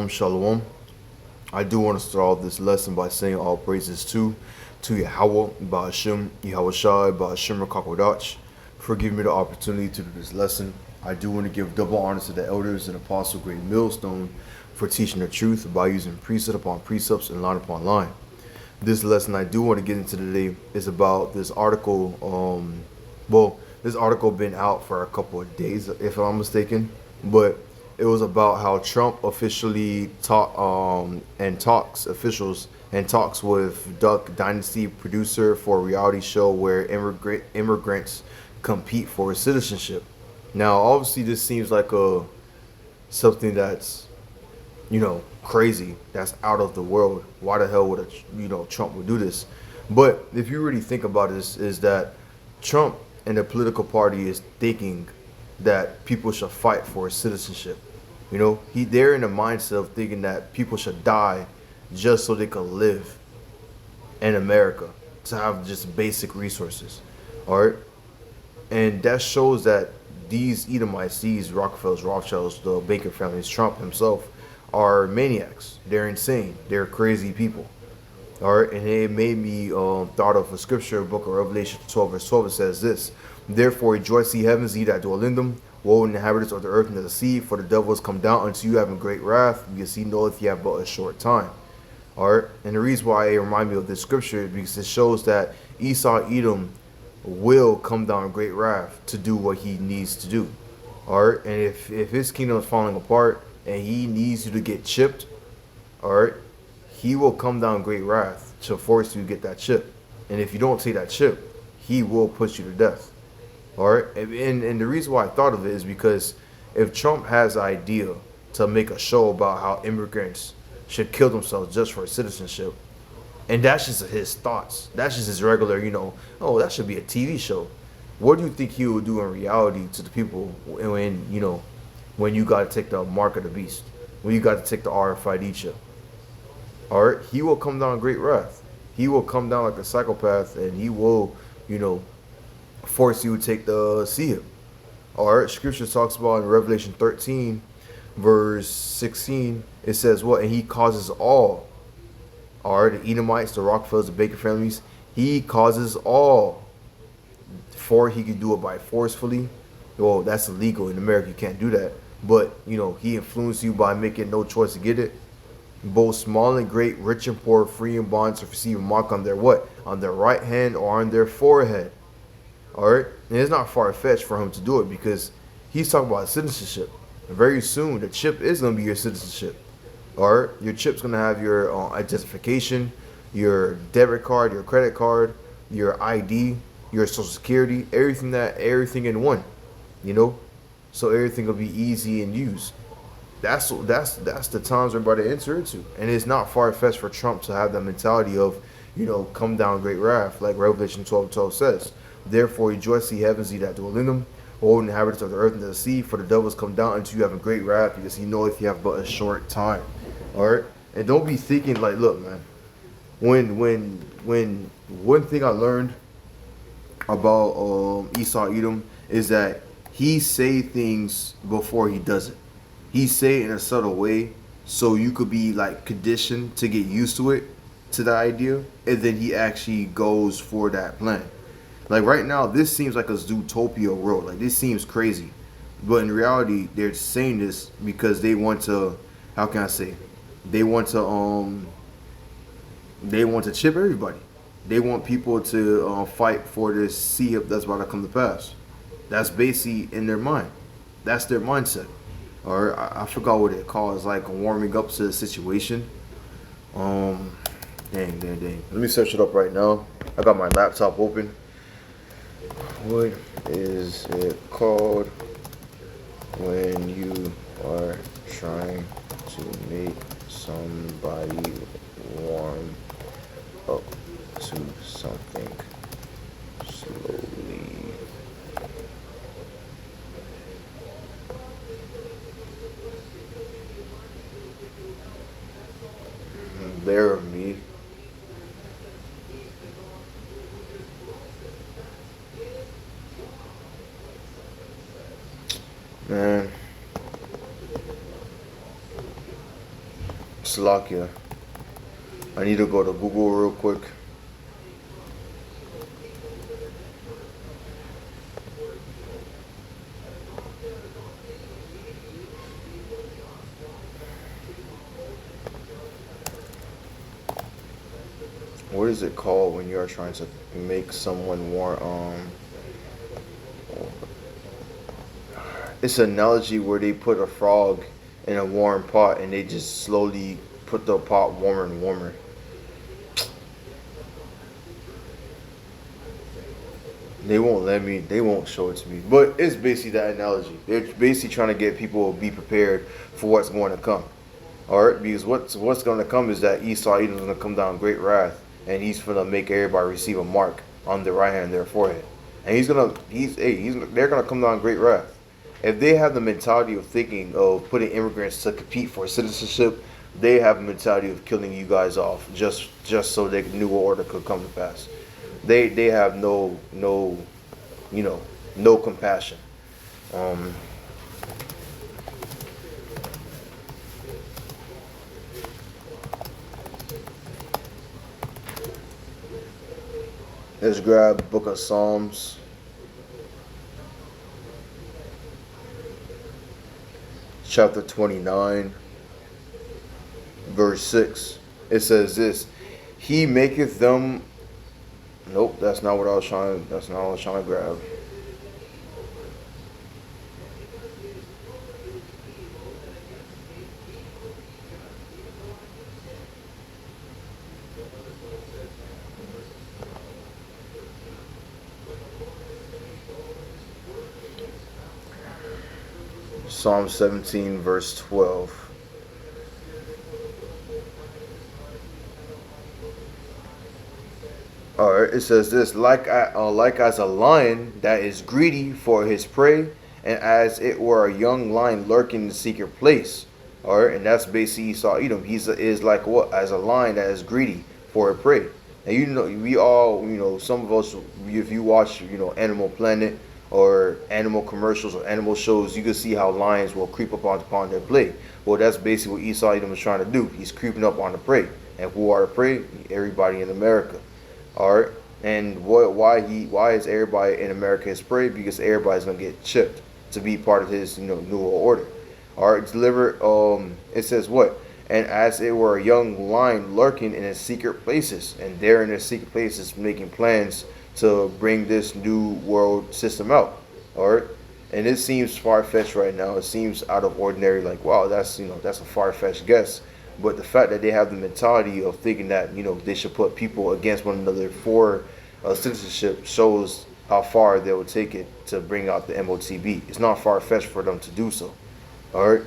Shalom, shalom. I do want to start off this lesson by saying all praises to Yahawah, BAHASHAM, YAHAWASHI, BAHASHAM, QADASH, for giving me the opportunity to do this lesson. I do want to give double honor to the elders and apostle GREATMILLSTONE for teaching the truth by using precept upon precepts and line upon line. This lesson I do want to get into today is about this article. This article been out for a couple of days, if I'm mistaken, but it was about how Trump officially talks with Duck Dynasty producer for a reality show where immigrants compete for citizenship. Now, obviously, this seems like something that's crazy, that's out of the world. Why the hell would Trump would do this? But if you really think about this, is that Trump and the political party is thinking that people should fight for citizenship. They're in the mindset of thinking that people should die just so they could live in America, to have just basic resources. All right, and that shows that these Edomites, these Rockefellers, Rothschilds, the Baker families, Trump himself, are maniacs. They're insane. They're crazy people. All right, and it made me thought of a scripture, book of Revelation 12, verse 12. It says this: "Therefore rejoice, ye heavens, ye that dwell in them. Woe in the inhabitants of the earth and of the sea, for the devil has come down unto you having great wrath, because he knoweth ye have but a short time." All right, and the reason why it reminds me of this scripture is because it shows that Esau, Edom, will come down in great wrath to do what he needs to do. All right, and if his kingdom is falling apart and he needs you to get chipped, all right, he will come down in great wrath to force you to get that chip. And if you don't take that chip, he will put you to death. All right, and the reason why I thought of it is because if Trump has an idea to make a show about how immigrants should kill themselves just for citizenship, and that's just his thoughts, that's just his regular, oh, that should be a TV show. What do you think he would do in reality to the people when you got to take the mark of the beast, when you got to take the RFID chip? All right, he will come down in great wrath. He will come down like a psychopath, and he will, force you to take the seal. All right, scripture talks about in Revelation 13, verse 16, it says what? And he causes all right, the Edomites, the Rockefellers, the Baker families, he causes all, for he can do it by forcefully. Well, that's illegal in America, you can't do that, but he influenced you by making no choice to get it. Both small and great, rich and poor, free and bond, to receive a mark on their what? On their right hand or on their forehead. All right, and it's not far-fetched for him to do it, because he's talking about citizenship. And very soon, the chip is going to be your citizenship. All right, your chip's going to have your identification, your debit card, your credit card, your ID, your social security, everything in one. So everything will be easy and used. That's the times we're about to enter into, and it's not far-fetched for Trump to have that mentality of come down great wrath, like Revelation 12:12 says. "Therefore rejoice, ye heavens, ye that dwell in them, O inhabitants of the earth and of the sea, for the devil has come down unto you having great wrath, because he knoweth ye have but a short time." All right, and don't be thinking like, look, man. When one thing I learned about Esau Edom is that he say things before he does it. He say it in a subtle way, so you could be like conditioned to get used to it, to the idea, and then he actually goes for that plan. Like right now, this seems like a Zootopia world. Like this seems crazy, but in reality, they're saying this because they want to. How can I say? They want to chip everybody. They want people to fight for this sea that's about to come to pass. That's basically in their mind. That's their mindset. Or I forgot what it called. It's like warming up to the situation. Dang. Let me search it up right now. I got my laptop open. What is it called when you are trying to make somebody warm up to something slowly? Bear with me. Man, Slovakia. I need to go to Google real quick. What is it called when you are trying to make someone warm? It's an analogy where they put a frog in a warm pot and they just slowly put the pot warmer and warmer. They won't let me, they won't show it to me. But it's basically that analogy. They're basically trying to get people to be prepared for what's going to come. Alright, because what's going to come is that Esau Edom's going to come down great wrath, and he's going to make everybody receive a mark on their right hand and their forehead. And they're going to come down great wrath. If they have the mentality of thinking of putting immigrants to compete for citizenship, they have a mentality of killing you guys off just so the new order could come to pass. They have no compassion. Let's grab Book of Psalms. Chapter 29, verse 6. It says this: He maketh them. Nope, that's not what I was trying. That's not what I was trying to grab. Psalm 17, verse 12. Alright, it says this: like as a lion that is greedy for his prey, and as it were a young lion lurking in the secret place. Alright, and that's basically Esau Edom. He is like what? As a lion that is greedy for a prey. And we all, some of us, if you watch, Animal Planet or animal commercials or animal shows, you can see how lions will creep up upon their prey. Well, that's basically what Esau Edom is trying to do. He's creeping up on the prey. And who are the prey? Everybody in America. Alright, and why is everybody in America his prey? Because everybody's gonna get chipped to be part of his new order. Alright, deliver. It says what? And as it were a young lion lurking in its secret places, and there in its secret places making plans to bring this new world system out. Alright, and it seems far-fetched right now. It seems out of ordinary. Like, wow, that's a far-fetched guess. But the fact that they have the mentality of thinking that they should put people against one another for citizenship shows how far they will take it to bring out the MOTB. It's not far-fetched for them to do so. All right,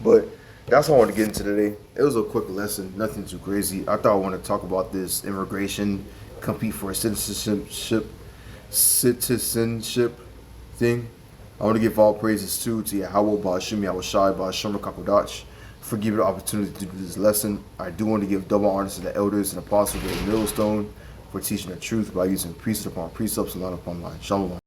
but that's all I want to get into today. It was a quick lesson, nothing too crazy. I thought I wanted to talk about this immigration, compete for a citizenship thing. I want to give all praises to YAHAWAH, BAHASHAM, YAHAWASHI, BAHASHAM, QADASH for giving the opportunity to do this lesson. I do want to give double honors to the elders and apostles of GREATMILLSTONE for teaching the truth by using precept upon precepts and line upon line. Shalom.